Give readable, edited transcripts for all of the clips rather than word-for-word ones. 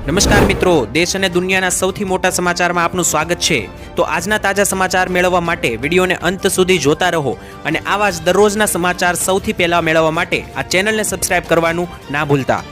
નમસ્કાર મિત્રો, દેશ અને દુનિયાના સૌથી મોટા સમાચારમાં આપનું સ્વાગત છે। તો આજના તાજા સમાચાર મેળવવા માટે વિડીયોને અંત સુધી જોતા રહો અને આવા જ દરરોજના સમાચાર સૌથી પહેલા મેળવવા માટે આ ચેનલને સબસ્ક્રાઇબ કરવાનું ના ભૂલતા।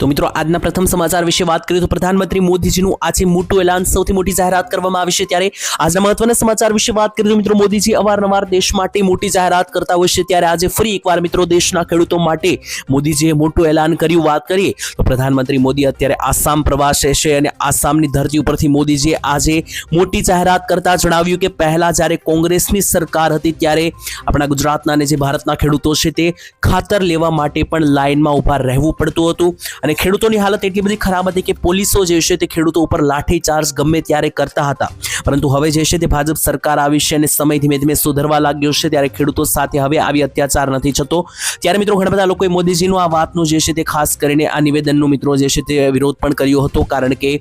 તો મિત્રો, આજના પ્રથમ સમાચાર વિશે વાત કરીએ તો પ્રધાનમંત્રી મોદીજીનું આજે મોટું એલાન, સૌથી મોટી જાહેરાત કરવામાં આવી છે। ત્યારે આજના મહત્વના સમાચાર વિશે વાત કરીએ તો મિત્રો, મોદીજી અવારનવાર દેશ માટે મોટી જાહેરાત કરતા હોય છે, ત્યારે આજે ફરી એકવાર મિત્રો દેશના ખેડૂતો માટે મોદીજીએ મોટું એલાન કર્યું। વાત કરીએ તો પ્રધાનમંત્રી મોદી અત્યારે આસામ પ્રવાસે છે અને આસામની ધરતી ઉપરથી મોદીજીએ આજે મોટી જાહેરાત કરતા જણાવ્યું કે પહેલા જ્યારે કોંગ્રેસની સરકાર હતી ત્યારે આપણા ગુજરાતના અને જે ભારતના ખેડૂતો છે તે ખાતર લેવા માટે પણ લાઇનમાં ઊભા રહેવું પડતું હતું અને ખેડૂતોની હાલત એટલી બધી ખરાબ હતી કે પોલીસો જે છે તે ખેડૂતો ઉપર લાઠીચાર્જ ગમે ત્યારે કરતા હતા। પરંતુ હવે જે છે તે ભાજપ સરકાર આવી છે અને સમય ધીમે ધીમે સુધરવા લાગ્યો છે, ત્યારે ખેડૂતો સાથે હવે આવી અત્યાચાર નથી થતો। ત્યારે મિત્રો ઘણા બધા લોકોએ મોદીજીનું આ વાતનું જે છે તે ખાસ કરીને આ નિવેદનનું મિત્રો જે છે તે વિરોધ પણ કર્યો હતો, કારણ કે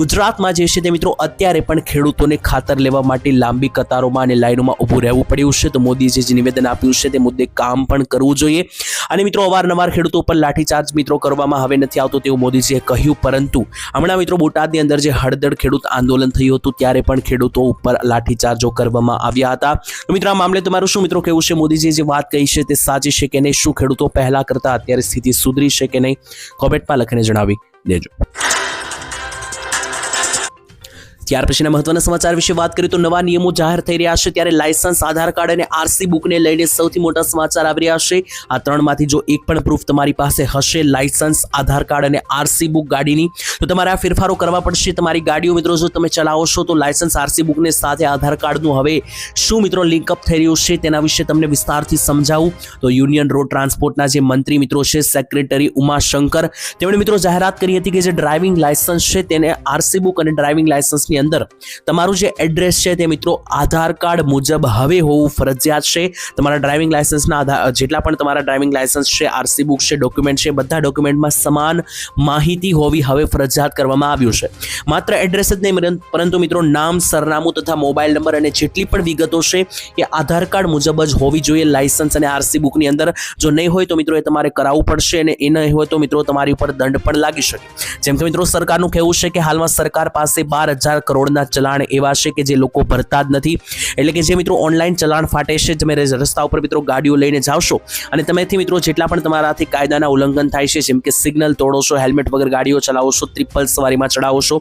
ગુજરાતમાં જે છે તે મિત્રો અત્યારે પણ ખેડૂતોને ખાતર લેવા માટે લાંબી કતારોમાં અને લાઈનોમાં ઊભું રહેવું પડ્યું છે। તો મોદીએ જે નિવેદન આપ્યું છે તે મુદ્દે કામ પણ કરવું જોઈએ અને મિત્રો અવારનવાર ખેડૂતો પર લાઠીચાર્જ મિત્રો કરવામાં હવે નથી આવતો તેવું મોદીજીએ કહ્યું। પરંતુ હમણાં મિત્રો બોટાદની અંદર જે હળદળ ખેડૂત આંદોલન થયું હતું ત્યારે પણ ખેડૂતો ઉપર લાઠીચાર્જો કરવામાં આવ્યા હતા। તો મિત્રો આ મામલે તમારું શું મિત્રો કહેવું છે? મોદીજીએ જે વાત કહી છે તે સાચી છે કે નહીં? શું ખેડૂતો પહેલા કરતા અત્યારે સ્થિતિ સુધરી છે કે નહીં? કોમેન્ટમાં લખીને જણાવી દેજો। ત્યાર પછીના મહત્વના સમાચાર વિશે વાત કરીએ તો નવા નિયમો જાહેર થઈ રહ્યા છે, ત્યારે લાયસન્સ, આધાર કાર્ડ અને આરસી બુકને લઈને સૌથી મોટા સમાચાર આવી રહ્યા છે। આ ત્રણમાંથી જો એક પણ પ્રૂફ તમારી પાસે હશે, લાયસન્સ, આધાર કાર્ડ અને આરસી બુક ગાડીની, તો તમારે આ ફેરફારો કરવા પડશે। તમારી ગાડીઓ મિત્રો જો તમે ચલાવો છો તો લાયસન્સ, આરસી બુકને સાથે આધાર કાર્ડનું હવે શું મિત્રો લિંકઅપ થઈ રહ્યું છે તેના વિશે તમને વિસ્તારથી સમજાવું। તો યુનિયન રોડ ટ્રાન્સપોર્ટના જે મંત્રી મિત્રો છે, સેક્રેટરી ઉમાશંકર, તેમણે મિત્રો જાહેરાત કરી હતી કે જે ડ્રાઇવિંગ લાયસન્સ છે તેને આરસી બુક અને ડ્રાઇવિંગ લાયસન્સની અંદર તમારું જે એડ્રેસ છે તે મિત્રો આધાર કાર્ડ મુજબ હવે હોવું ફરજિયાત છે। તમારા ડ્રાઇવિંગ લાયસન્સના જેટલા પણ તમારા ડ્રાઇવિંગ લાયસન્સ છે, આરસી બુક છે, ડોક્યુમેન્ટ છે, બધા ડોક્યુમેન્ટમાં સમાન માહિતી હોવી હવે ફરજિયાત કરવામાં આવ્યું છે। માત્ર એડ્રેસ જ નહીં પરંતુ મિત્રો નામ, સરનામું તથા મોબાઈલ નંબર અને જેટલી પણ વિગતો છે એ આધાર કાર્ડ મુજબ જ હોવી જોઈએ લાયસન્સ અને આરસી બુકની અંદર। જો નહીં હોય તો મિત્રો એ તમારે કરાવવું પડશે અને એ નહીં હોય તો મિત્રો તમારી ઉપર દંડ પણ લાગી શકે। જેમ કે મિત્રો સરકારનું કહેવું છે કે હાલમાં સરકાર પાસે 12,000 કરોડના ચલાણ એવા છે કે જે લોકો ભરતા જ નથી, એટલે કે જે મિત્રો ઓનલાઈન ચલાણ ફાટે છે। તમે રસ્તા ઉપર મિત્રો ગાડીઓ લઈને જાવશો અને તમેથી મિત્રો જેટલા પણ તમારાથી કાયદાના ઉલ્લંઘન થાય છે, જેમ કે સિગ્નલ તોડો છો, હેલ્મેટ વગર ગાડીઓ ચલાવો છો, ટ્રિપલ સવારીમાં ચડાવો છો,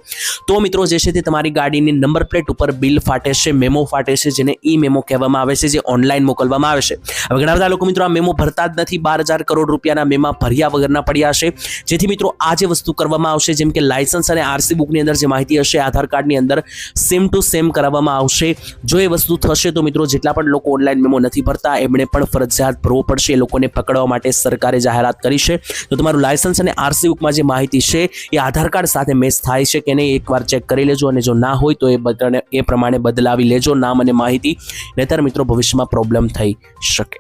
તો મિત્રો જે છે તે તમારી ગાડીની નંબર પ્લેટ ઉપર બિલ ફાટે છે, મેમો ફાટે છે, જેને ઈ મેમો કહેવામાં આવે છે, જે ઓનલાઈન મોકલવામાં આવે છે। હવે ઘણા બધા લોકો મિત્રો આ મેમો ભરતા જ નથી, 12,000 કરોડ રૂપિયાના મેમા ભર્યા વગરના પડ્યા છે, જેથી મિત્રો આ જે વસ્તુ કરવામાં આવશે, જેમ કે લાયસન્સ અને આરસી બુકની અંદર જે માહિતી હશે, આધાર કાર્ડની અંદર સેમ ટુ સેમ કરાવવામાં આવશે। જો એ વસ્તુ થશે તો મિત્રો જેટલા પણ લોકો ઓનલાઈન મેમો નથી ભરતા એમણે પણ ફરજિયાત ભરવો પડશે। એ લોકોને પકડવા માટે સરકારે જાહેરાત કરી છે। તો તમારું લાયસન્સ અને આરસી બુકમાં જે માહિતી છે એ આધાર કાર્ડ સાથે મેચ થાય છે કે નહીં એકવાર ચેક કરી લેજો, અને જો ના હોય તો એ પ્રમાણે બદલાવી લેજો નામ અને માહિતી, નહીંતર મિત્રો ભવિષ્યમાં પ્રોબ્લેમ થઈ શકે।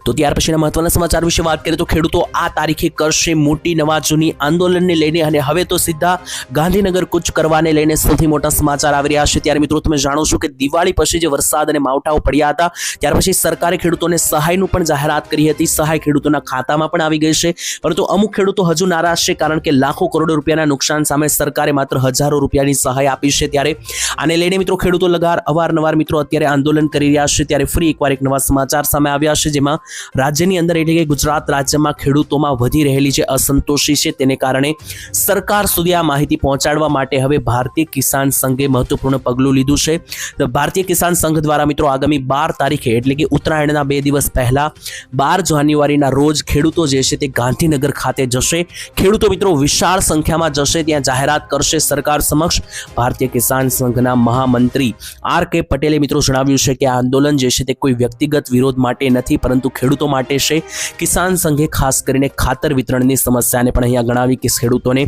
તો ત્યાર પછીના મહત્વના સમાચાર વિશે વાત કરીએ તો ખેડૂતો આ તારીખે કરશે મોટી નવા જૂની આંદોલનને લઈને અને હવે તો સીધા ગાંધીનગર કૂચ કરવાને લઈને સૌથી મોટા સમાચાર આવી રહ્યા છે। ત્યારે મિત્રો તમે જાણો છો કે દિવાળી પછી જે વરસાદ અને માવઠાઓ પડ્યા હતા ત્યાર પછી સરકારે ખેડૂતોને સહાયનું પણ જાહેરાત કરી હતી। સહાય ખેડૂતોના ખાતામાં પણ આવી ગઈ છે, પરંતુ અમુક ખેડૂતો હજુ નારાજ છે, કારણ કે લાખો કરોડો રૂપિયાના નુકસાન સામે સરકારે માત્ર હજારો રૂપિયાની સહાય આપી છે। ત્યારે આને લઈને મિત્રો ખેડૂતો અવારનવાર મિત્રો અત્યારે આંદોલન કરી રહ્યા છે। ત્યારે ફરી એકવાર એક નવા સમાચાર સામે આવ્યા છે, જેમાં રાજ્યની અંદર એટલે કે ગુજરાત રાજ્યમાં ખેડૂતોમાં વધી રહેલી જે અસંતોષી છે તેને કારણે સરકાર સુધી આ માહિતી પહોંચાડવા માટે હવે ભારતીય કિસાન સંઘે મહત્વપૂર્ણ પગલું લીધું છે। તો ભારતીય કિસાન સંઘ દ્વારા મિત્રો આગામી 12 તારીખે એટલે કે ઉત્તરાયણના 2 દિવસ પહેલા 12 જાન્યુઆરીના રોજ ખેડૂતો જે છે તે ગાંધીનગર ખાતે જશે। ખેડૂતો મિત્રો વિશાળ સંખ્યામાં જશે, ત્યાં જાહેરાત કરશે સરકાર સમક્ષ। ભારતીય કિસાન સંઘના મહામંત્રી R.K. પટેલે મિત્રો જણાવ્યું છે કે આ આંદોલન જે છે તે કોઈ વ્યક્તિગત વિરોધ માટે નથી, પરંતુ ખેડૂતો માટે છે। કિસાન સંઘે ખાસ કરીને ખાતર વિતરણની સમસ્યાને પણ અહીંયા ગણાવી કે ખેડૂતોને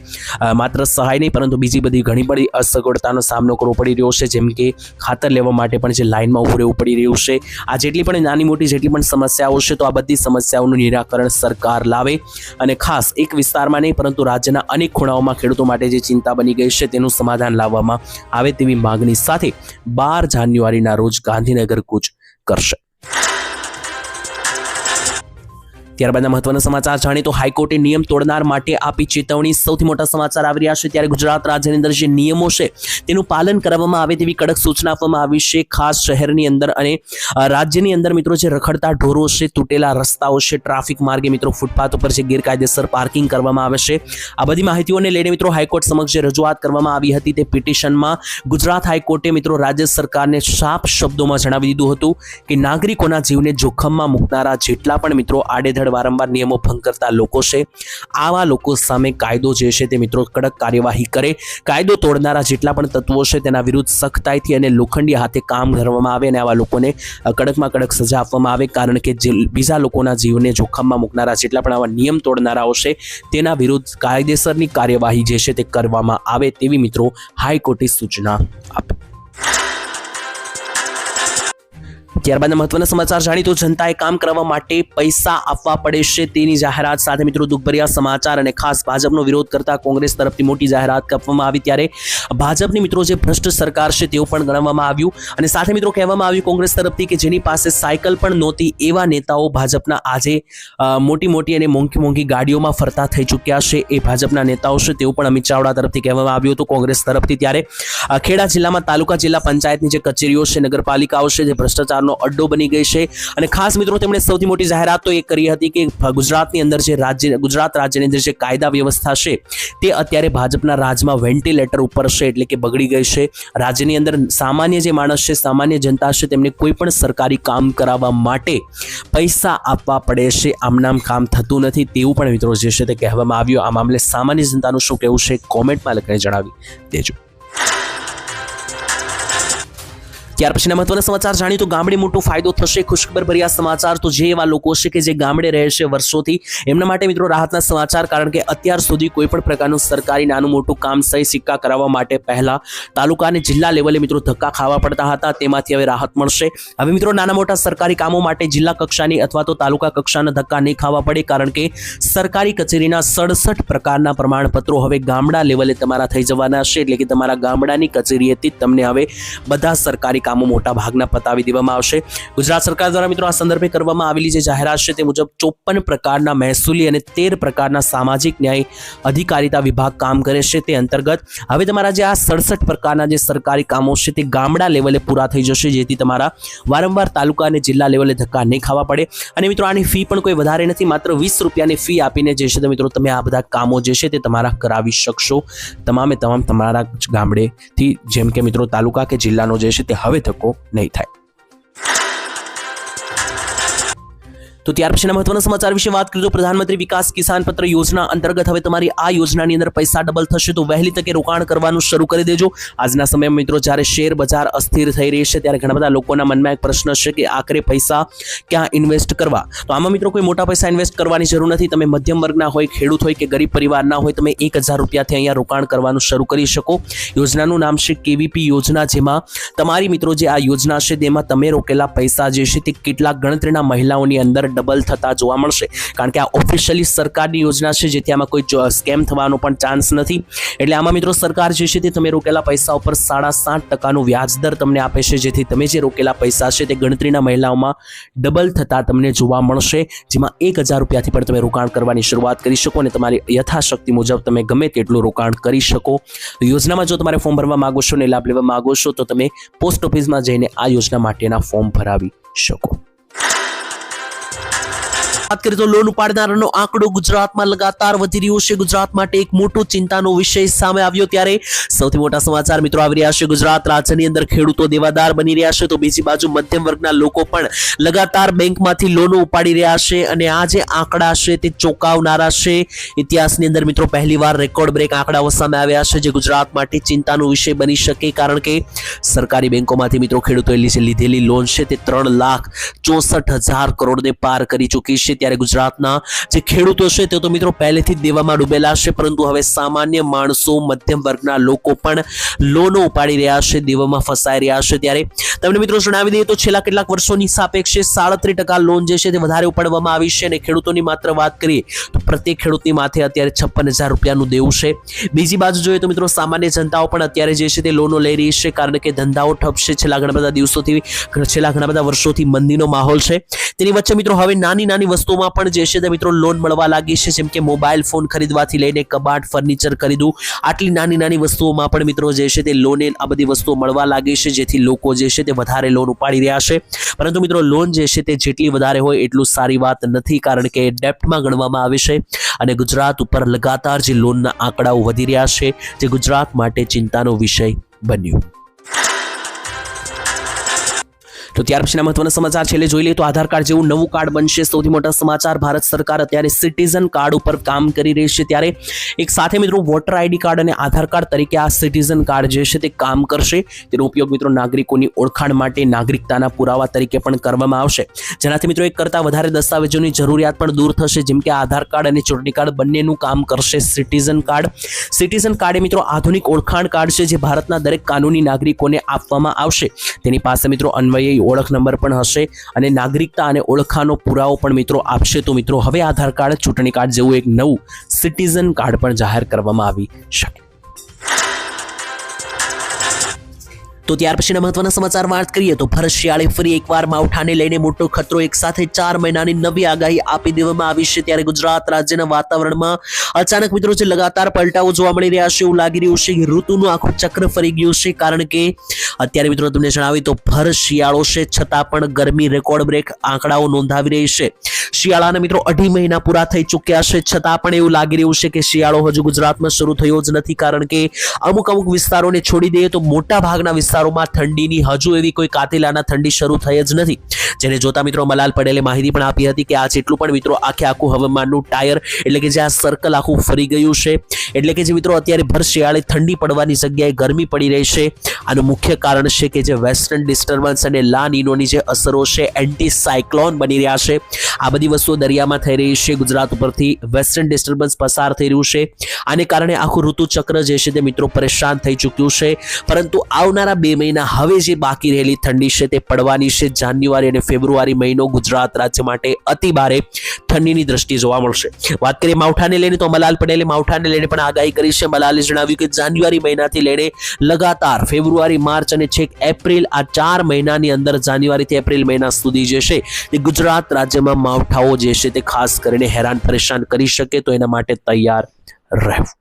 માત્ર સહાય નહીં પરંતુ બીજી બધી ઘણી બધી અસગવડતાનો સામનો કરવો પડી રહ્યો છે, જેમ કે ખાતર લેવા માટે પણ જે લાઇનમાં ઊભું રહેવું પડી રહ્યું છે। આ જેટલી પણ નાની મોટી જેટલી પણ સમસ્યાઓ છે તો આ બધી સમસ્યાઓનું નિરાકરણ સરકાર લાવે અને ખાસ એક વિસ્તારમાં નહીં પરંતુ રાજ્યના અનેક ખૂણાઓમાં ખેડૂતો માટે જે ચિંતા બની ગઈ છે તેનું સમાધાન લાવવામાં આવે તેવી માંગણી સાથે 12 જાન્યુઆરીના રોજ ગાંધીનગર કૂચ કરશે। ત્યારબાદના મહત્વના સમાચાર જાણીએ તો હાઈકોર્ટે નિયમ તોડનાર માટે આપી ચેતવણી. સૌથી મોટા સમાચાર આવી રહ્યા છે. ત્યારે ગુજરાત રાજ્યની અંદર જે નિયમો છે તેનું પાલન કરવામાં આવે તેવી કડક સૂચના આપવામાં આવી છે. ખાસ શહેરની અંદર અને રાજ્યની અંદર મિત્રો જે રખડતા ઢોરો છે, તૂટેલા રસ્તાઓ છે, ટ્રાફિક માર્ગે મિત્રો ફૂટપાથ ઉપર જે ગેરકાયદેસર પાર્કિંગ કરવામાં આવે છે, આ બધી માહિતીઓને લઈને મિત્રો હાઈકોર્ટ સમક્ષ જે રજૂઆત કરવામાં આવી હતી તે પિટિશનમાં ગુજરાત હાઈકોર્ટે મિત્રો રાજ્ય સરકારને સાફ શબ્દોમાં જણાવી દીધું હતું કે નાગરિકોના જીવને જોખમમાં મૂકનારા જેટલા પણ મિત્રો આડેધડ વારંવાર નિયમો ભંગ કરતા લોકો છે, આવા લોકો સામે કાયદો જે છે તે મિત્રો કડક કાર્યવાહી કરે. કાયદો તોડનારા જેટલા પણ તત્વો છે તેના વિરુદ્ધ સખ્તાઈથી અને લોખંડી હાથે કામ કરવામાં આવે અને આવા લોકોને કડકમાં કડક સજા આપવામાં આવે. કારણ કે જે બીજા લોકોના જીવને જોખમમાં મૂકનારા જેટલા પણ આવા નિયમ તોડનારાઓ છે તેના વિરુદ્ધ કાયદેસરની કાર્યવાહી જે છે તે કરવામાં આવે તેવી મિત્રો હાઈકોર્ટે સૂચના આપી. ત્યારબાદ મહત્વના સમાચાર જાણી તો જનતાએ કામ કરવા માટે પૈસા આપવા પડે છે તેની જાહેરાત સાથે મિત્રો દુઃખભર્યા સમાચાર અને ખાસ ભાજપનો વિરોધ કરતા કોંગ્રેસ તરફથી મોટી જાહેરાત આપવામાં આવી. ત્યારે ભાજપની મિત્રો જે ભ્રષ્ટ સરકાર છે તેવું પણ ગણવામાં આવ્યું અને સાથે મિત્રો કહેવામાં આવ્યું કોંગ્રેસ તરફથી કે જેની પાસે સાયકલ પણ નહોતી એવા નેતાઓ ભાજપના આજે મોટી અને મોંઘી ગાડીઓમાં ફરતા થઈ ચૂક્યા છે. એ ભાજપના નેતાઓ છે તેવું પણ અમિત ચાવડા તરફથી કહેવામાં આવ્યું હતું કોંગ્રેસ તરફથી. ત્યારે ખેડા જિલ્લામાં તાલુકા જિલ્લા પંચાયતની જે કચેરીઓ છે, નગરપાલિકાઓ છે, જે ભ્રષ્ટાચાર અડ્ડો બની ગઈ છે અને ખાસ મિત્રો તેમણે સૌથી મોટી જાહેરાત તો એ કરી હતી કે ગુજરાતની અંદર જે ગુજરાત રાજ્યની અંદર જે કાયદા વ્યવસ્થા છે તે અત્યારે ભાજપના રાજમાં વેન્ટિલેટર ઉપર છે, એટલે કે બગડી ગઈ છે. રાજ્યની અંદર સામાન્ય જે માણસ છે, સામાન્ય જનતા છે, તેમને કોઈ પણ સરકારી કામ કરાવવા માટે પૈસા આપવા પડે છે. આમનામ કામ થતું નથી તેવું પણ મિત્રો જે છે તે કહેવામાં આવ્યું. આ મામલે સામાન્ય જનતાનું શું કહેવું છે કોમેન્ટમાં લખીને જણાવી દેજો. ત્યાર પછીના મહત્વના સમાચાર જાણીએ તો ગામડે મોટો ફાયદો થશે. ખુશખબર ભર્યા સમાચાર. તો જે એવા લોકો છે કે જે ગામડે રહે છે વર્ષોથી એમના માટે મિત્રો રાહતના સમાચાર. કારણ કે અત્યાર સુધી કોઈ પણ પ્રકારનું સરકારી નાનું મોટું કામ સહી સિક્કા કરાવવા માટે પહેલા તાલુકા અને જિલ્લા લેવલે મિત્રો ધક્કા ખાવા પડતા હતા, તેમાંથી હવે રાહત મળશે. હવે મિત્રો નાના મોટા સરકારી કામો માટે જિલ્લા કક્ષાની અથવા તો તાલુકા કક્ષાના ધક્કા નહીં ખાવા પડે. કારણ કે સરકારી કચેરીના 67 પ્રકારના પ્રમાણપત્રો હવે ગામડા લેવલે તમારા થઈ જવાના છે. એટલે કે તમારા ગામડાની કચેરીએથી તમને હવે બધા સરકારી કામો મોટા ભાગના પતાવી દેવામાં આવશે. ગુજરાત સરકાર દ્વારા મિત્રો આ સંદર્ભે કરવામાં આવેલી જે જાહેરાત છે તે મુજબ 54 પ્રકારના મહેસૂલી અને 13 પ્રકારના સામાજિક ન્યાય અધિકારીતા વિભાગ કામ કરે છે. તે અંતર્ગત હવે તમારા જે આ 67 પ્રકારના જે સરકારી કામો છે તે ગામડા લેવલે પૂરા થઈ જશે, જેથી તમારા વારંવાર તાલુકા અને જિલ્લા લેવલે ધક્કા નહીં ખાવા પડે. અને મિત્રો આની ફી પણ કોઈ વધારે નથી, માત્ર 20 રૂપિયાની ફી આપીને જે છે મિત્રો તમે આ બધા કામો જે છે તે તમારા કરાવી શકશો. તમામ તમારા ગામડેથી, જેમ કે મિત્રો તાલુકા કે જિલ્લાનો જે છે તે હવે ધક્કો નહીં થાય. તો ત્યાર પછીના મહત્વના સમાચાર વિશે વાત કરીએ તો પ્રધાનમંત્રી વિકાસ કિસાન પત્ર યોજના અંતર્ગત હવે તમારી આ યોજનાની અંદર પૈસા ડબલ થશે. તો વહેલી તકે રોકાણ કરવાનું શરૂ કરી દેજો. આજના સમયમાં મિત્રો જ્યારે શેર બજાર અસ્થિર થઈ રહી છે ત્યારે ઘણા બધા લોકોના મનમાં એક પ્રશ્ન છે કે આખરે પૈસા ક્યાં ઇન્વેસ્ટ કરવા. તો આમાં મિત્રો કોઈ મોટા પૈસા ઇન્વેસ્ટ કરવાની જરૂર નથી. તમે મધ્યમ વર્ગના હોય, ખેડૂત હોય કે ગરીબ પરિવારના હોય, તમે 1000 રૂપિયાથી અહીંયા રોકાણ કરવાનું શરૂ કરી શકો. યોજનાનું નામ છે કેવીપી યોજના, જેમાં તમારી મિત્રો જે આ યોજના છે તેમાં તમે રોકેલા પૈસા જે છે તે કેટલાક ગણતરીના મહિલાઓની અંદર ડબલ થતા જોવા મળશે. કારણ કે આ ઓફિશિયલી સરકારની યોજના છે, જેથી આમાં કોઈ સ્કેમ થવાનો પણ ચાન્સ નથી. એટલે આમાં મિત્રો સરકાર જે છે તે તમે રોકેલા પૈસા ઉપર 7.5% વ્યાજ દર તમને આપે છે, જેથી તમે જે રોકેલા પૈસા છે તે ગણતરીના મહિલાઓમાં ડબલ થતા તમને જોવા મળશે. જેમાં 1000 રૂપિયાથી પણ તમે રોકાણ કરવાની શરૂઆત કરી શકો અને તમારી યથાશક્તિ મુજબ તમે ગમે તેટલું રોકાણ કરી શકો. યોજનામાં જો તમારે ફોર્મ ભરવા માંગો છો અને લાભ લેવા માંગો છો તો તમે પોસ્ટ ઓફિસમાં જઈને આ યોજના માટેના ફોર્મ ભરાવી શકો. વાત કરીએ તો લોન ઉપાડનારાનો આંકડો ગુજરાતમાં લગાતાર વધી રહ્યો છે. ગુજરાત માટે એક મોટો ચિંતાનો વિષય સામે આવ્યો ત્યારે સૌથી મોટા સમાચાર મિત્રો આવી રહ્યા છે. ગુજરાત રાજ્યની અંદર ખેડૂતો દેવાદાર બની રહ્યા છે, તો બીજી બાજુ મધ્યમ વર્ગના લોકો પણ લગાતાર બેંકમાંથી લોનો ઉપાડી રહ્યા છે અને આ જે આંકડા છે તે ચોંકાવનારા છે. ઇતિહાસની અંદર મિત્રો પહેલીવાર રેકોર્ડ બ્રેક આંકડાઓ સામે આવ્યા છે, જે ગુજરાત માટે ચિંતાનો વિષય બની શકે. કારણ કે સરકારી બેંકોમાંથી મિત્રો ખેડૂતોએ લીધેલી લોન છે તે 3,64,000 કરોડને પાર કરી ચૂકી છે. ત્યારે ગુજરાતના જે ખેડૂતો છે તે તો મિત્રો પહેલેથી જ દેવામાં ડૂબેલા છે, પરંતુ હવે સામાન્ય માણસો, મધ્યમ વર્ગના લોકો પણ લોનો ઉપાડી રહ્યા છે, દેવામાં ફસાઈ રહ્યા છે. ત્યારે તમને મિત્રો જણાવી દઈએ તો છેલ્લા કેટલાક વર્ષોની સાપેક્ષે 37% લોન જે છે તે વધારે ઉપાડવામાં આવી છે. અને ખેડૂતોની માત્ર વાત કરીએ તો પ્રત્યેક ખેડૂતની માથે અત્યારે 56,000 રૂપિયાનું દેવું છે. બીજી બાજુ જોઈએ તો મિત્રો સામાન્ય જનતાઓ પણ અત્યારે જે છે તે લોનો લઈ રહી છે, કારણ કે ધંધાઓ ઠપ છે. છેલ્લા ઘણા બધા દિવસોથી, છેલ્લા ઘણા બધા વર્ષોથી મંદીનો માહોલ છે. તેની વચ્ચે મિત્રો હવે નાની વસ્તુ વસ્તુઓમાં પણ જે છે તે મિત્રો લોન મળવા લાગી છે, જેમ કે મોબાઈલ ફોન ખરીદવાથી લઈને કબાટ, ફર્નિચર ખરીદવું, આટલી નાની નાની વસ્તુઓમાં પણ મિત્રો જે છે તે લોન આ બધી વસ્તુઓ મળવા લાગી છે, જેથી લોકો જે છે તે વધારે લોન ઉપાડી રહ્યા છે. પરંતુ મિત્રો લોન જે છે તે જેટલી વધારે હોય એટલું સારી વાત નથી, કારણ કે ડેપ્ટમાં ગણવામાં આવે છે અને ગુજરાત ઉપર લગાતાર જે લોનના આંકડાઓ વધી રહ્યા છે, જે ગુજરાત માટે ચિંતાનો વિષય બન્યું. તો ત્યાર પછીના મહત્વના સમાચાર છેલ્લે જોઈ લઈએ તો આધાર કાર્ડ જેવું નવું કાર્ડ બનશે. સૌથી મોટા સમાચાર, ભારત સરકાર અત્યારે સિટીઝન કાર્ડ ઉપર કામ કરી રહી છે, ત્યારે એક સાથે મિત્રો વોટર આઈડી કાર્ડ અને આધાર કાર્ડ તરીકે આ સિટીઝન કાર્ડ જે છે તે કામ કરશે. તેનો ઉપયોગ મિત્રો નાગરિકોની ઓળખાણ માટે, નાગરિકતાના પુરાવા તરીકે પણ કરવામાં આવશે, જેનાથી મિત્રો એક કરતાં વધારે દસ્તાવેજોની જરૂરિયાત પણ દૂર થશે, જેમ કે આધાર કાર્ડ અને ચૂંટણી કાર્ડ બંનેનું કામ કરશે સિટીઝન કાર્ડ. સિટીઝન કાર્ડ એ મિત્રો આધુનિક ઓળખાણ કાર્ડ છે, જે ભારતના દરેક કાનૂની નાગરિકોને આપવામાં આવશે. તેની પાસે મિત્રો અન્વયી ઓળખ નંબર પણ હશે અને નાગરિકતા અને ઓળખાણનો પુરાવો પણ મિત્રો આપશે. તો મિત્રો હવે આધાર કાર્ડ, ચૂંટણી કાર્ડ જેવું એક નવું સિટીઝન કાર્ડ પણ જાહેર કરવામાં આવી શકે. તો ત્યાર પછીના મહત્વના સમાચાર વાત કરીએ તો ભર શિયાળે ફરી એકવાર માવઠાને લઈને મોટો ખતરો. એક સાથે 4 મહિનાની નવી આગાહી આપી દેવામાં આવી છે, ત્યારે ગુજરાત રાજ્યના વાતાવરણમાં અચાનક મિત્રો જે લગાતાર પલટાઓ જોવા મળી રહ્યા છે, એવું લાગી રહ્યું છે કે ઋતુનું આખું ચક્ર ફરી ગયું છે, કારણ કે અત્યારે મિત્રો તમને જણાવી તો ભર શિયાળો છે, છતાં પણ ગરમી રેકોર્ડ બ્રેક આંકડાઓ નોંધાવી રહી છે. શિયાળાના મિત્રો 2.5 મહિના પૂરા થઈ ચૂક્યા છે, છતાં પણ એવું લાગી રહ્યું છે કે શિયાળો હજુ ગુજરાતમાં શરૂ થયો જ નથી, કારણ કે અમુક વિસ્તારોને છોડી દઈએ તો મોટા ભાગના વિસ્તારોમાં ઠંડીની હજુ એવી કોઈ કાતિલાના ઠંડી શરૂ થઈ જ નથી, જેને જોતા મિત્રો મલાલ પટેલે માહિતી પણ આપી હતી કે આ જેટલું પણ મિત્રો આખું હવામાનનું ટાયર એટલે કે જે આ સર્કલ આખું ફરી ગયું છે, એટલે કે જે મિત્રો અત્યારે ભર શિયાળે ઠંડી પડવાની જગ્યાએ ગરમી પડી રહી છે. આનું મુખ્ય કારણ છે કે જે વેસ્ટર્ન ડિસ્ટર્બન્સ અને લા નીનોની જે અસરો છે, એન્ટી સાયક્લોન બની રહ્યા છે. આ બધી વસ્તુઓ દરિયામાં થઈ રહી છે, ગુજરાત ઉપરથી વેસ્ટર્ન ડિસ્ટર્બન્સ પસાર થઈ રહ્યું છે. આને કારણે આખું ઋતુચક્ર જે છે તે મિત્રો પરેશાન થઈ ચૂક્યું છે. પરંતુ આવનારા 2 મહિના હવે જે બાકી રહેલી ઠંડી છે તે પડવાની છે. જાન્યુઆરી અને ફેબ્રુઆરી મહિનો ગુજરાત રાજ્ય માટે અતિ ભારે ઠંડીની દ્રષ્ટિએ જોવા મળશે. વાત કરીએ માવઠાને લઈને તો મલાલ પટેલે માવઠાને લઈને પણ આગાહી કરી છે. મલાલે જણાવ્યું કે જાન્યુઆરી મહિનાથી લઈને લગાતાર ફેબ્રુઆરી, માર્ચ અને છેક એપ્રિલ, આ 4 મહિનાની અંદર જાન્યુઆરીથી એપ્રિલ મહિના સુધી જે છે તે ગુજરાત રાજ્યમાં માવઠાઓ જે છે તે ખાસ કરીને હેરાન પરેશાન કરી શકે, તો એના માટે તૈયાર રહેવું.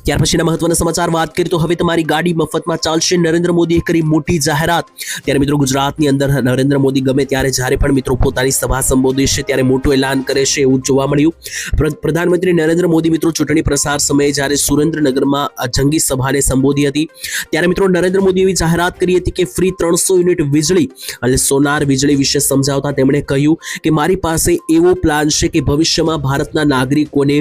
ત્યાર પછીના મહત્વના સમાચાર વાત કરીએ તો હવે તમારી ગાડી મફતમાં ચાલશે. નરેન્દ્ર મોદીએ કરી મોટી જાહેરાત. ત્યારે મિત્રો ગુજરાતની અંદર નરેન્દ્ર મોદી ગમે ત્યારે જ્યારે પણ મિત્રો પોતાની સભા સંબોધે છે ત્યારે મોટું એલાન કરે છે, એવું જોવા મળ્યું. પ્રધાનમંત્રી નરેન્દ્ર મોદી મિત્રો ચૂંટણી પ્રસાર સમયે જ્યારે સુરેન્દ્રનગરમાં જંગી સભાને સંબોધી હતી, ત્યારે મિત્રો નરેન્દ્ર મોદીએ એવી જાહેરાત કરી હતી કે ફ્રી 300 યુનિટ વીજળી અને સોલાર વીજળી વિશે સમજાવતા તેમણે કહ્યું કે મારી પાસે એવો પ્લાન છે કે ભવિષ્યમાં ભારતના નાગરિકોને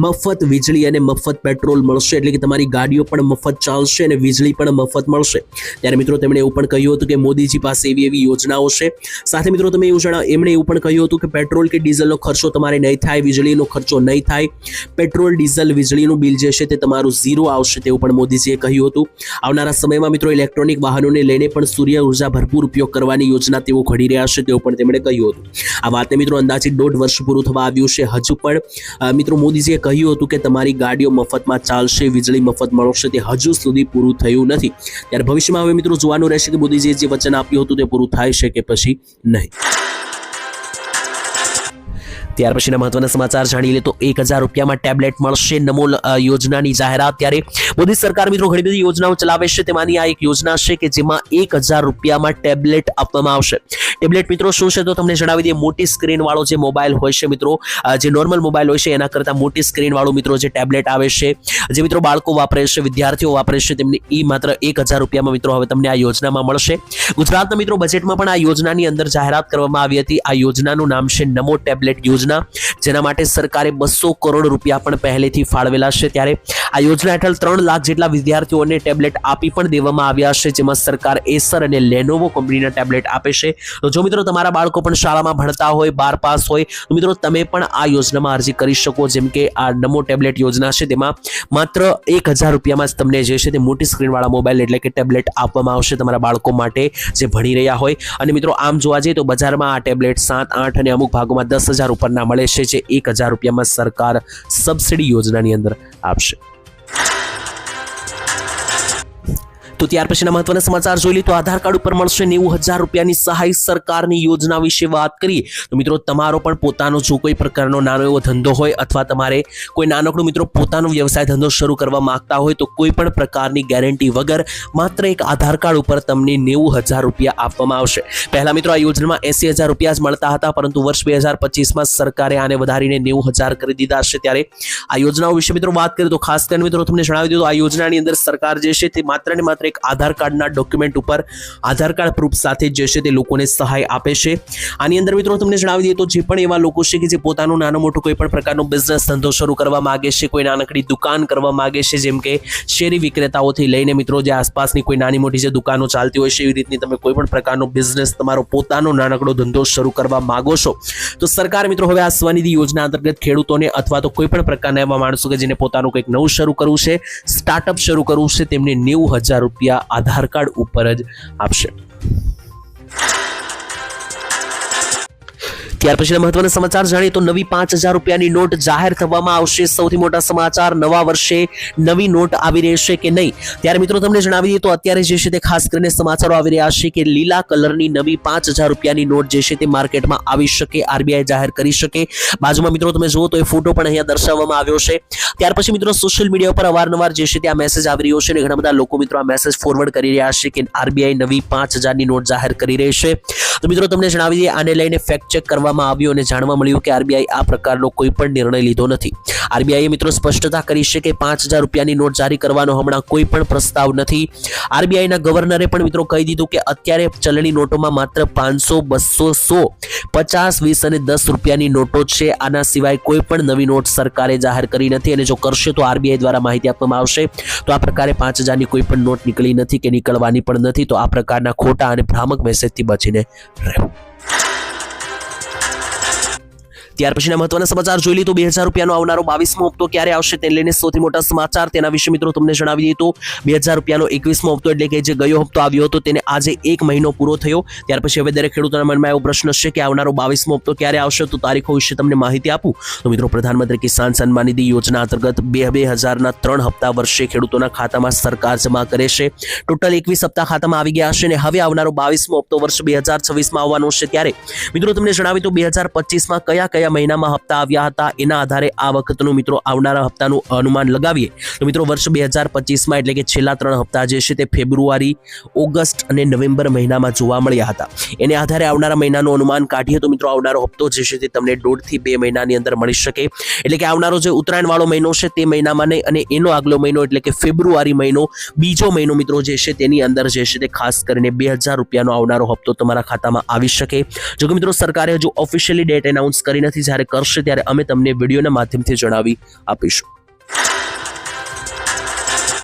મફત વીજળી અને મફત પેટ્રોલ મળશે, એટલે કે તમારી ગાડીઓ પણ મફત ચાલશે અને વીજળી પણ મફત મળશે. ત્યારે મિત્રો તેમણે એવું પણ કહ્યું હતું કે મોદીજી પાસે એવી યોજનાઓ છે. સાથે મિત્રો તમે એમણે એવું પણ કહ્યું હતું કે પેટ્રોલ કે ડીઝલનો ખર્ચો તમારે નહીં થાય, વીજળીનો ખર્ચો નહીં થાય, પેટ્રોલ ડીઝલ વીજળીનું બિલ જે છે તે તમારું ઝીરો આવશે, તેવું પણ મોદીજીએ કહ્યું હતું. આવનારા સમયમાં મિત્રો ઇલેક્ટ્રોનિક વાહનોને લઈને પણ સૂર્ય ઉર્જા ભરપૂર ઉપયોગ કરવાની યોજના તેઓ ઘડી રહ્યા છે, તેવું પણ તેમણે કહ્યું હતું. આ વાતને મિત્રો અંદાજિત 1.5 વર્ષ પૂરું થવા આવ્યું છે. હજુ પણ મિત્રો મોદીજીએ કહ્યું હતું કે તમારી ગાડીઓ મફતમાં ચાલશે, વીજળી મફત મળશે, તે હજુ સુધી પૂરું થયું નથી. ત્યારે ભવિષ્યમાં હવે મિત્રો જોવાનું રહેશે કે મોદીજીએ જે વચન આપ્યું હતું તે પૂરું થાય છે કે પછી નહીં. ત્યાર પછીના મહત્વના સમાચાર જાણી લે તો 1000 રૂપિયામાં ટેબ્લેટ મળશે. નમો યોજનાની જાહેરાત. ત્યારે મોદી સરકાર મિત્રો ઘણી બધી યોજનાઓ ચલાવે છે, તેમાંની આ એક યોજના છે કે જેમાં 1000 રૂપિયામાં ટેબ્લેટ આપવામાં આવશે. ટેબ્લેટ મિત્રો શું છે તો તમને જણાવી દઈએ. મોટી સ્ક્રીન વાળો જે મોબાઈલ હોય છે મિત્રો, જે નોર્મલ મોબાઈલ હોય છે એના કરતાં મોટી સ્ક્રીન વાળું મિત્રો જે ટેબ્લેટ આવે છે, જે મિત્રો બાળકો વાપરે છે, વિદ્યાર્થીઓ વાપરે છે, તેમને એ માત્ર 1000 રૂપિયામાં મિત્રો હવે તમને આ યોજનામાં મળશે. ગુજરાતના મિત્રો બજેટમાં પણ આ યોજનાની અંદર જાહેરાત કરવામાં આવી હતી. આ યોજનાનું નામ છે નમો ટેબ્લેટ યોજના, જેના માટે સરકારે 200 કરોડ રૂપિયા પણ પહેલેથી ફાળવેલા છે. ત્યારે આ યોજના હેઠળ 3 લાખ જેટલા વિદ્યાર્થીઓને ટેબ્લેટ આપી પણ દેવામાં આવ્યા છે, જેમાં સરકાર એસર અને લેનોવો કંપનીના ટેબ્લેટ આપે છે. તો જો મિત્રો તમારા બાળકો પણ શાળામાં ભણતા હોય, 12 પાસ હોય, તો મિત્રો તમે પણ આ યોજનામાં અરજી કરી શકો. જેમ કે આ નમો ટેબ્લેટ યોજના છે, તેમાં માત્ર 1000 રૂપિયામાં જ તમને જે છે તે મોટી સ્ક્રીનવાળા મોબાઈલ એટલે કે ટેબ્લેટ આપવામાં આવશે તમારા બાળકો માટે જે ભણી રહ્યા હોય. અને મિત્રો આમ જોવા જઈએ તો બજારમાં આ ટેબ્લેટ 7, 8 અને અમુક ભાગોમાં 10,000 ઉપરના મળે છે, જે 1000 રૂપિયામાં સરકાર સબસિડી યોજનાની અંદર આપશે. તો ત્યાર પછીના મહત્વના સમાચાર જોઈ લઈએ તો આધાર કાર્ડ ઉપર મળશે 90,000 રૂપિયાની સહાય. સરકારની યોજના વિશે વાત કરીએ તો મિત્રો તમારો પણ પોતાનો જો કોઈ પ્રકારનો નાનો એવો ધંધો હોય અથવા તમારે કોઈ નાનકડો મિત્રો પોતાનો વ્યવસાય ધંધો શરૂ કરવા માંગતા હોય તો કોઈ પણ પ્રકારની ગેરંટી વગર માત્ર એક આધાર કાર્ડ ઉપર તમને 90,000 રૂપિયા આપવામાં આવશે. પહેલા મિત્રો આ યોજનામાં 80,000 રૂપિયા જ મળતા હતા, પરંતુ વર્ષ 2025માં સરકારે આને વધારીને 90,000 કરી દીધા છે. ત્યારે આ યોજનાઓ વિશે મિત્રો વાત કરીએ તો ખાસ કરીને મિત્રો તમને જણાવી દઉં તો આ યોજનાની અંદર સરકાર જે છે તે માત્ર ને માત્ર એક આધાર કાર્ડના ડોક્યુમેન્ટ ઉપર આધાર કાર્ડ પ્રૂફ સાથે જે છે તે લોકોને સહાય આપે છે. આની અંદર મિત્રો તમને જણાવી દઈએ તો જે પણ એવા લોકો છે કે જે પોતાનો નાનો મોટો કોઈ પણ પ્રકારનો બિઝનેસ ધંધો શરૂ કરવા માંગે છે, કોઈ નાનકડી દુકાન કરવા માંગે છે, જેમ કે શેરી વિક્રેતાઓથી લઈને મિત્રો જે આસપાસની કોઈ નાની મોટી જે દુકાનો ચાલતી હોય છે એવી રીતની તમે કોઈ પણ પ્રકારનો બિઝનેસ તમારો પોતાનો નાનકડો ધંધો શરૂ કરવા માંગો છો તો સરકાર મિત્રો હવે આ સ્વનિધિ યોજના અંતર્ગત ખેડૂતોને અથવા તો કોઈ પણ પ્રકારના એવા માણસો કે જેને પોતાનું કંઈક નવું શરૂ કરવું છે, સ્ટાર્ટઅપ શરૂ કરવું છે, તેમને 90,000 રૂપિયા આધાર કાર્ડ ઉપર જ આપશે. ત્યાર પછીના મહત્વના સમાચાર જાણીએ તો નવી 5,000 રૂપિયાની નોટ જાહેર થવામાં આવશે. સૌથી મોટા સમાચાર, નવા વર્ષે નવી નોટ આવી રહેશે કે નહીં. ત્યારે મિત્રો તમને જણાવી દઈએ તો અત્યારે જે છે તે ખાસ કરીને સમાચારો આવી રહ્યા છે કે લીલા કલરની નવી 5,000 રૂપિયાની નોટ જે છે તે માર્કેટમાં આવી શકે, આરબીઆઈ જાહેર કરી શકે. બાજુમાં મિત્રો તમે જુઓ તો એ ફોટો પણ અહીંયા દર્શાવવામાં આવ્યો છે. ત્યાર પછી મિત્રો સોશિયલ મીડિયા પર અવારનવાર જે છે તે આ મેસેજ આવી રહ્યો છે અને ઘણા બધા લોકો મિત્રો આ મેસેજ ફોરવર્ડ કરી રહ્યા છે કે આરબીઆઈ નવી 5,000ની નોટ જાહેર કરી રહી છે. તો મિત્રો તમને જણાવી દઈએ આને લઈને ફેક્ટ ચેક કરવામાં આવ્યું અને જાણવા મળ્યું કે આરબીઆઈ આ પ્રકારનો કોઈ પણ નિર્ણય લીધો નથી. આરબીઆઈએ મિત્રો સ્પષ્ટતા કરી છે કે 5,000 રૂપિયાની નોટ જારી કરવાનો હમણાં કોઈ પણ પ્રસ્તાવ નથી. આરબીઆઈના ગવર્નરે પણ મિત્રો કહી દીધું કે અત્યારે ચલણી નોટોમાં માત્ર 500, 200, 100, 50, 20 અને 10 રૂપિયાની નોટો છે. આના સિવાય કોઈ પણ નવી નોટ સરકારે જાહેર કરી નથી અને જો કરશે તો આરબીઆઈ દ્વારા માહિતી આપવામાં આવશે. તો આ પ્રકારે 5,000ની કોઈ પણ નોટ નીકળી નથી કે નીકળવાની પણ નથી. તો આ પ્રકારના ખોટા અને ભ્રામક મેસેજથી બચીને રહેવું. ત્યાર પછીના મહત્વના સમાચાર જોઈ લઈએ તો 2,000 રૂપિયાનો આવનારો 22મો હપ્તો ક્યારે આવશે તેને લઈને સૌથી મોટા સમાચાર. તેના વિશે મિત્રો તમને જણાવી દઈએ તો 2,000 રૂપિયાનો 21મો હપ્તો એટલે કે જે ગયો હપ્તો આવ્યો હતો તેને આજે 1 મહિનો પૂરો થયો. ત્યાર પછી હવે દરેક ખેડૂતોના મનમાં એવો પ્રશ્ન છે કે આવનારો 22મો હપ્તો ક્યારે આવશે. તો તારીખો વિશે તમને માહિતી આપું તો મિત્રો પ્રધાનમંત્રી કિસાન સન્માન નિધિ યોજના અંતર્ગત 2,000ના 3 હપ્તા વર્ષે ખેડૂતોના ખાતામાં સરકાર જમા કરે છે. ટોટલ 21 હપ્તા ખાતામાં આવી ગયા છે અને હવે આવનારો 22મો હપ્તો વર્ષ 2026માં આવવાનો છે. ત્યારે મિત્રો તમને જણાવી તો 2025માં કયા મહિનામાં હપ્તા આવ્યા હતા એના આધારે આ વખતનું મિત્રો આવનારા હપ્તાનું અનુમાન લગાવીએ તો મિત્રો વર્ષ 2025માં એટલે કે છેલ્લા 3 હપ્તા જે છે તે ફેબ્રુઆરી, ઓગસ્ટ અને નવેમ્બર મહિનામાં જોવા મળ્યા હતા. એને આધારે આવનારા મહિનાનું અનુમાન કાઢીએ તો મિત્રો આવનારો હપ્તો જે છે તે તમને 1.5 થી 2 મહિનાની અંદર મળી શકે. એટલે કે આવનારો જે ઉત્તરાયણ વાળો મહિનો છે તે મહિનામાં નહીં અને એનો આગલો મહિનો એટલે કે ફેબ્રુઆરી મહિનો, બીજો મહિનો મિત્રો જે છે તેની અંદર જે છે તે ખાસ કરીને 2,000 રૂપિયાનો આવનારો હપ્તો તમારા ખાતામાં આવી શકે. જો કે મિત્રો સરકારે હજુ ઓફિશિયલી ડેટ એનાઉન્સ કરી નથી. જ્યારે કરશે ત્યારે અમે તમને વિડીયોના માધ્યમથી જણાવી આપીશું.